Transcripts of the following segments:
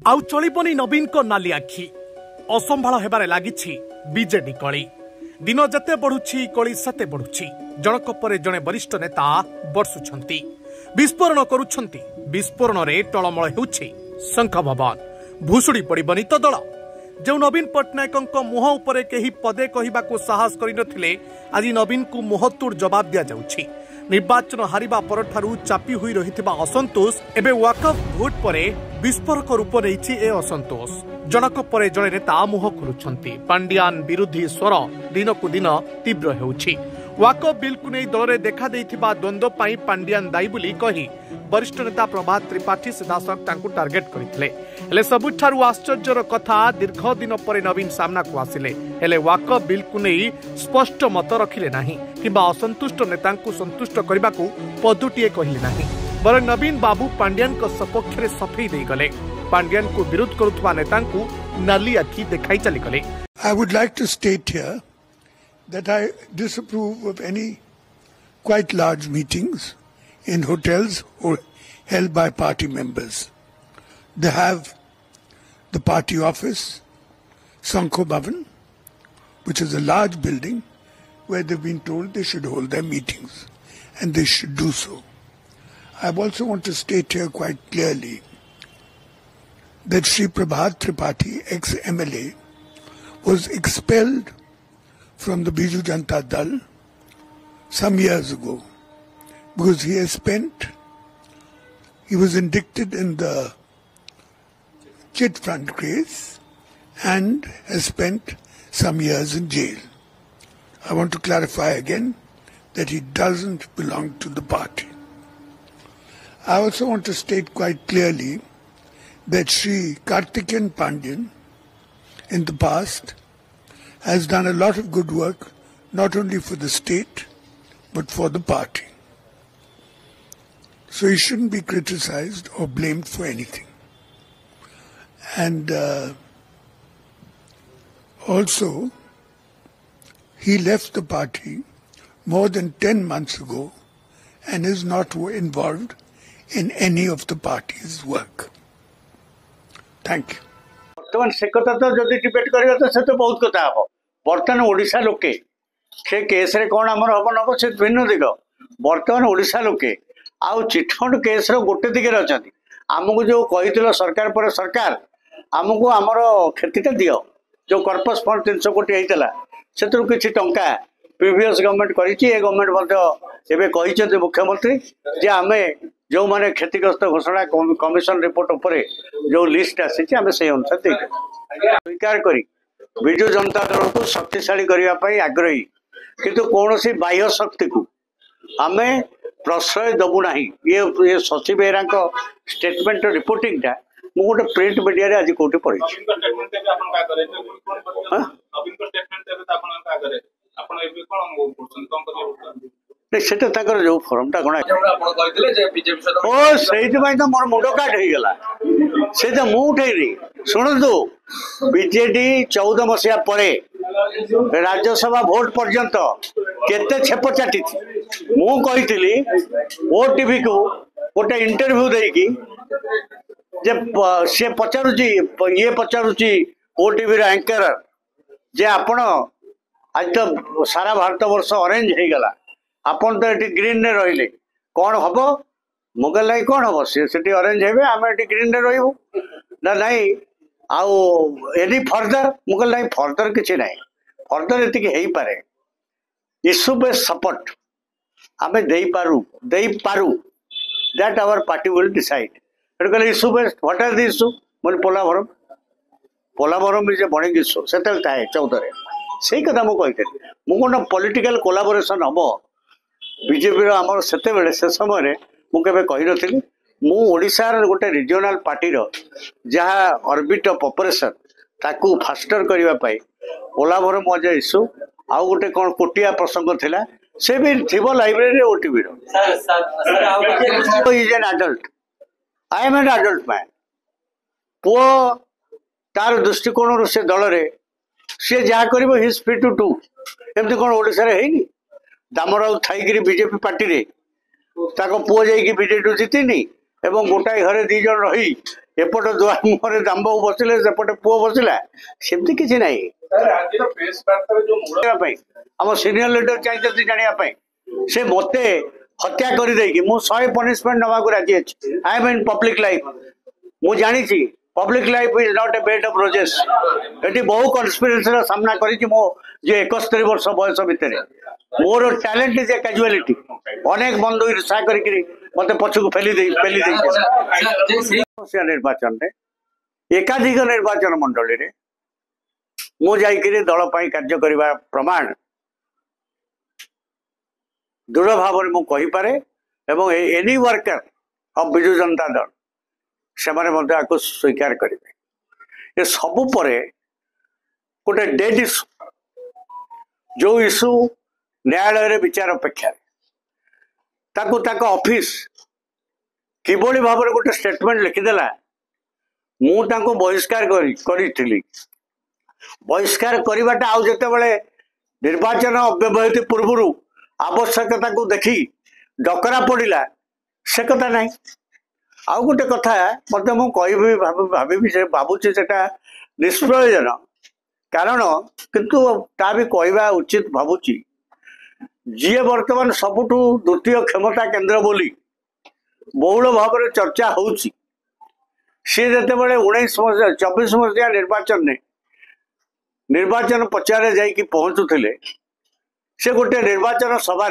आउ चलिबनी नवीन को नाली आखि असंभाळ हेबारे लागिछि बीजेडी कली। दिन जते बढ़ुछि कली सते बढ़ुछि। जनक परे जणे वरिष्ठ नेता बर्षुछंती, विस्फोरण करुछंती। विस्फोरण रे टळमळ हेउछि शंख भवन। भूसुड़ी पड़िबनी तो दल। जो नवीन पट्टनायक मुह उपरे केही पदे कहिबाकू साहस करिनथिले, आज नवीन को मुहतुड़ जवाब दिया जाउछि। निर्वाचन हारिबा परठारु चापी हुई रहिथिबा असंतोष एबे वाकफ भोट परे विस्फोरक रूप नेइछि। ए असंतोष जनक परे जणे नेता मुह खुलुछंती। पांडियान विरोधी स्वर दिनकु दिन तीव्र हेउछि। वाकफ बिल को नहीं दल में देखा देइथिबा द्वंद्व पाई पांडियान दायी बोली कही वरिष्ठ नेता प्रभात त्रिपाठी सीधासख टार्गेट करथिले। हेले सबुठारु आश्चर्यर कथा, दीर्घ दिन पर नवीन सामना को आसिले हेले वाकफ बिल को नहीं स्पष्ट मत रखिले नाही किंबा असंतुष्ट नेता को संतुष्ट करने को पदुटीए कहले नाही। बर नवीन बाबू पांडियान को सपक्ष रे सफेई देई गले। पांडियान को विरोध करुथबा नेता को नाली आखि देखाई चली गले। I would like to state here that I disapprove of any quite large meetings in hotels or held by party members. They have the party office, Sankho Bhavan, which is a large building where they've been told they should hold their meetings, and they should do so. I also want to state here quite clearly that Shri Prabhat Tripathi, ex-MLA, was expelled from the Biju Janata Dal some years ago because he was indicted in the chit fund case and has spent some years in jail. I want to clarify again that he doesn't belong to the party. I also want to state quite clearly that Shri Karthikeyan Pandyan in the past has done a lot of good work, not only for the state, but for the party. So he shouldn't be criticized or blamed for anything. And also, he left the party more than 10 months ago and is not involved in any of the party's work. Thank you. बर्तमान से कथा तो जदि debate करिया तो से तो बहुत कथा हबो। बर्तमान ओडिशा लोके से केस रे कोन हमर हबन हबो से भिन्न दिग। बर्तमान ओडिशा लोके आउ चिटफंड केस रो गोटे दिगे रहचंती। हमकु जो कहितलो सरकार पर सरकार हमकु हमर क्षतिटा दियो। जो कर्पस फंड 300 कोटी आइतला सेतरु किछि टंका प्रीवियस गवर्नमेंट करिछि। ए गवर्नमेंट मध्ये एबे कहिछते मुख्यमंत्री जे हमें जो माने क्षतिग्रस्त घोषणा कमिशन रिपोर्ट उपरे जो लिस्ट आसी आम से अनुसार स्वीकार करी विजु जनता दल को शक्तिशाली करने आग्रही, किंतु कौन सी बाह्य शक्ति को आम प्रश्रय दबू ना। ये शशि बेहरा स्टेटमेंट रिपोर्टिंग टा मु गोटे प्रिंट मीडिया आज कौटी पढ़ी सेटा ताकर जो फॉर्मटा कोन आपण कहितले जे बीजेपी ओ सेहित पई तो मोर मुंडो काट हे गेला। से तो मु उठैनी सुनंतु बीजेडी 14 मसिया परे राज्यसभा भोट पर्यंत केते छेप चाटी मु कहितली ओटीवी को गोटे इंटरव्यू देकी जे से पचारुची ये पचारुची ओटीवी रा एंकर जे आपण आज तो सारा भारत वर्ष ऑरेंज हे गेला, आपन तो ये ग्रीन ने रहिले कौन हम मुगल लाई कौन हम सी ऑरेंज हे आम ये ग्रीन ने रही ना नहीं आउ एनी फर्दर मुगल लाई फर्दर किसी ना फर्दर ये पारे इश्यू बेस्ड सपोर्ट आम दे पारू that our party will decide. कहले issue based what are the issue बोले Polavaram is a burning issue से थाए 14 से कथा मुझे कौन पॉलिटिकल कोलाबोरेशन हम बीजेपी आमर से समय मुझे कही नी मु ओडिशार गोटे रिजनल पार्टी जहाँ ऑर्बिट ऑफ ऑपरेशन ताकू फास्टर करने पोलाभरम वाज इश्यू आउ गोटे कौन कोटिया प्रसंग थिला से भी थी library OTV is an adult I am an adult man पुओ तार दृष्टिकोण से दल रे सी जहाँ कर हिज फ्री टू डू एमती कौन ओडिशा रे हैनी दामराउ थाई बीजेपी पार्टी रे ताको पुओ जाइए बीजेडी जीतिनी एवं गोटाए घरे 2 जन रही एपटे दुआर मुहर दाम्बू बसिले सेपटे पुओ बसिला सेमती किसी ना आम सीनियर लीडर चाहिए जानापी से मत हत्या कर मु 100 पनिशमेंट नवा राजी अच्छी I am in public life मु जानी public life is not a bed of roses ये बहु कन्स्पिरेसी सामना करी मो जे 71 वर्ष बयस भितर मोर टैलेंट इज ए कैजुअलिटी अनेक बंधु ईर्षा करके मत पछक पेली निर्वाचन एकाधिक निर्वाचन मंडली रे मु जाइकरी दल पाई कार्य करबा प्रमाण दृढ़ भाव में मुझे पारे एवं any worker of Biju Janata Dal से स्वीकार करेंगे ये सबू पर गोटे डेड इश्यू जो इश्यू न्यायालय विचार अपेक्षा ऑफिस किभली भाव में गोटे स्टेटमेंट लिखिदेला मुझे बहिष्कार करी बहिष्कार करवाटा आउ जिते निर्वाचन अव्यवहित पूर्व आवश्यकता को देखी डकरा पड़ा से कथा ना आउ गोटे कथा मत मुझे भावी से भावुची से निष्प्रयोजन कारण किंतु ता भी कहवा उचित भावुची जी वर्तमान सबुठू द्वितीय क्षमता केन्द्र बोली बहुल भाव में चर्चा होची सी जिते 1924 मसीहा निर्वाचन पचारे जाइकी पहुंचुले से गोटे निर्वाचन सभा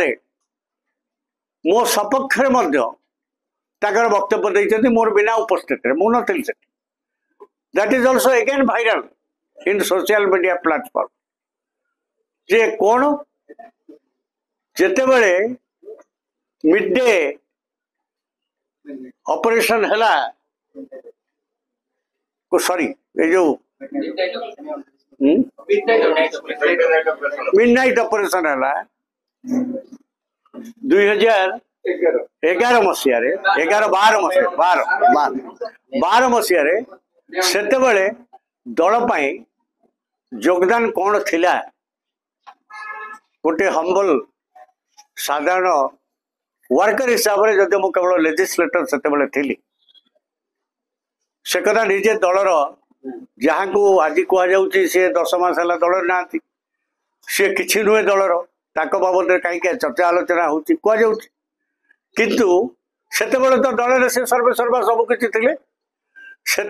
मो सपक्ष वक्तव्य देते मोर बिना उपस्थित मुझे that is also again viral in social media platform जे कौन जिते बड़े मिड डे ऑपरेशन है सॉरी ये जो मिडनाइट ऑपरेशन है 2011 मसीह 12 मसीह सेते बड़े दल पाई योगदान कौन थिला गोटे हम्बल साधारण वर्कर हिसाब से जब मुझे केवल लेजिस्लेटर से थी से कथा निजे दलर जहाँ को आज कहुच्छी सी 10 मास है दल ना सी कि नुहे दलर बाबद कहीं चर्चा आलोचना हो किंतु सेते तो दल से सर्वे सर्वा सब किसी थे से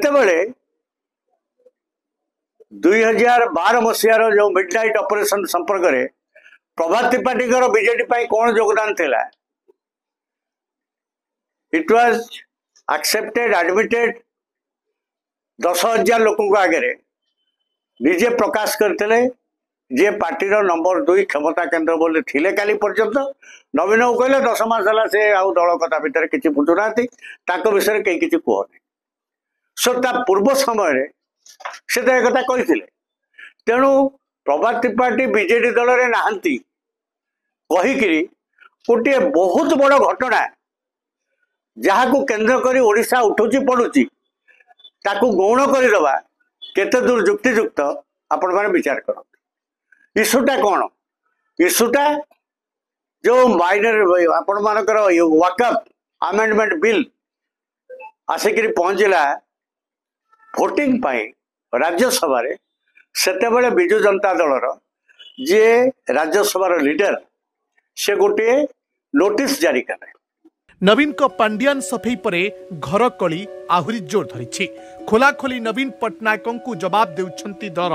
2012 मसीहार जो मिडनाइट ऑपरेशन संपर्क में प्रभात त्रिपाठी बीजेडी कौन योगदान थिला इट वाज एक्सेप्टेड एडमिटेड 10,000 लोकों आगे निजे प्रकाश करते जे पार्टी नंबर 2 क्षमता केन्द्र बोले थिले काली पर्यंत नवीन को कहले 10 मास है से आउ दल कथा भितर किसी बुझुना विषय कहीं किसी कहनी सो ता पूर्व समय से तो एक कही तेणु प्रभात त्रिपाठी बीजेडी दल में नहांती कहीकि गोटे बहुत बड़ घटना जहाँ को केन्द्र कर ओडिशा उठुची पड़ुची ताकू गौण करदे केते दूर युक्तियुक्त आपण मैंने विचार कर इश्यूटा कौन इश्यूटा जो माइनर आपण मानकर वाकअप अमेंडमेंट बिल आसिक पहुंचला भोटिंग राज्यसभा से बिजु जनता दलर जे राज्यसभा लीडर से गोटे नोटिस जारी करे नवीन को पांड्यान सफेई परे घर कली आहुरी जोर धरी खोलाखोली नवीन पट्टनायक को जवाब देउछंती दर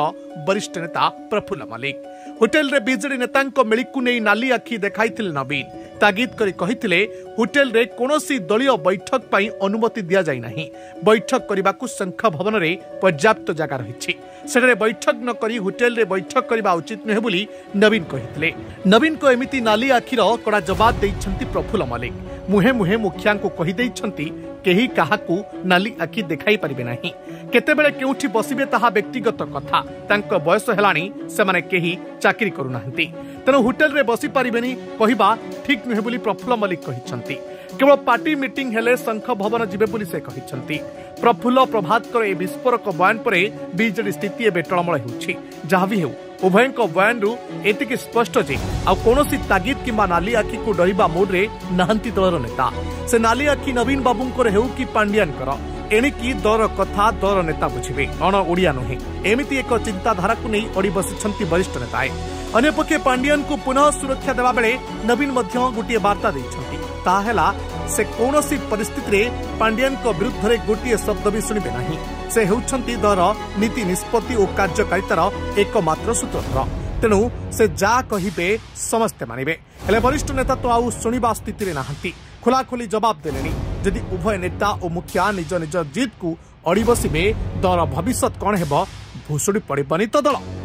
वरिष्ठ नेता प्रफुल्ल मल्लिक होटेल रे बीजेडी नेता मेलिकु नहीं नाली आखि देखाइथिले नवीन तागिद करी कहिथिले होटेल रे कोनोसी दलीय बैठक पाई अनुमति दिया जाय नाही बैठक करबाकू संख भवन रे पर्याप्त जगह रहिछि सेरे बैठक न करी होटेल रे बैठक करबा उचित नहे बोली नवीन कहिथिले नवीन को एमिति नाली आखिर कड़ा जवाब दैछंती प्रफुल्ल मल्लिक मुहे मुहे मुखिया को कहि दैछंती केही काहाकू नाली आखि देखाई परिबे नाही केतेबेले केउठी बसिबे ताहा व्यक्तिगत कथा तांको बयस हेलाणी सेमाने केही चाकरी करू नाहंती तेणु होटेल रे बसी पारिबेनी कहिबा ठीक नुहे बोली प्रफुल्ल मल्लिक कहिछंती केवल पार्टी मीटिंग हेले शंख भवन जिबे बोली से कहिछंती प्रफुल्ल प्रभातकर ए विस्फोरक बयान परे बीजेडी स्थिति एबे टळमळ हेउछि जहा भी हेउ उभयଙ୍କ बयानरू एतिके स्पष्ट जे आ कोनोसी तागिद किंबा नाली आखि को डरिबा मोड रे नाहंती दलर नेता से नाली आखि नवीन बाबूंकर हेउ कि पांड्यानकर एणिकी दर कथा दर नेता बुझे अण ओडिया नुहे एमती एक चिंताधारा को नहीं अड़ी बसी वरिष्ठ नेताए। अन्यपक्षे पांडियन को पुनः सुरक्षा देवा बेले नवीन गोटे वार्ता देला से कौनसी परिस्थिति रे पांडियन को विरुद्ध रे गोटे शब्द भी शुणिबे नहीं। से हेउछंती दर नीति निष्पत्ति और कार्यकारितार एकमात्र सूत्रधर। तेणु से जा कहिबे समस्ते मानिबे। हेले वरिष्ठ नेता तो आउ शुणिबा स्थिति रे नाहंती। खोलाखोली जवाब देलेनी। जदि उभय नेता और मुखिया निज निज जीत को अड़ी बसिबे दर भविष्य कौन हेब भुसुड़ी पड़िबनी तो दल।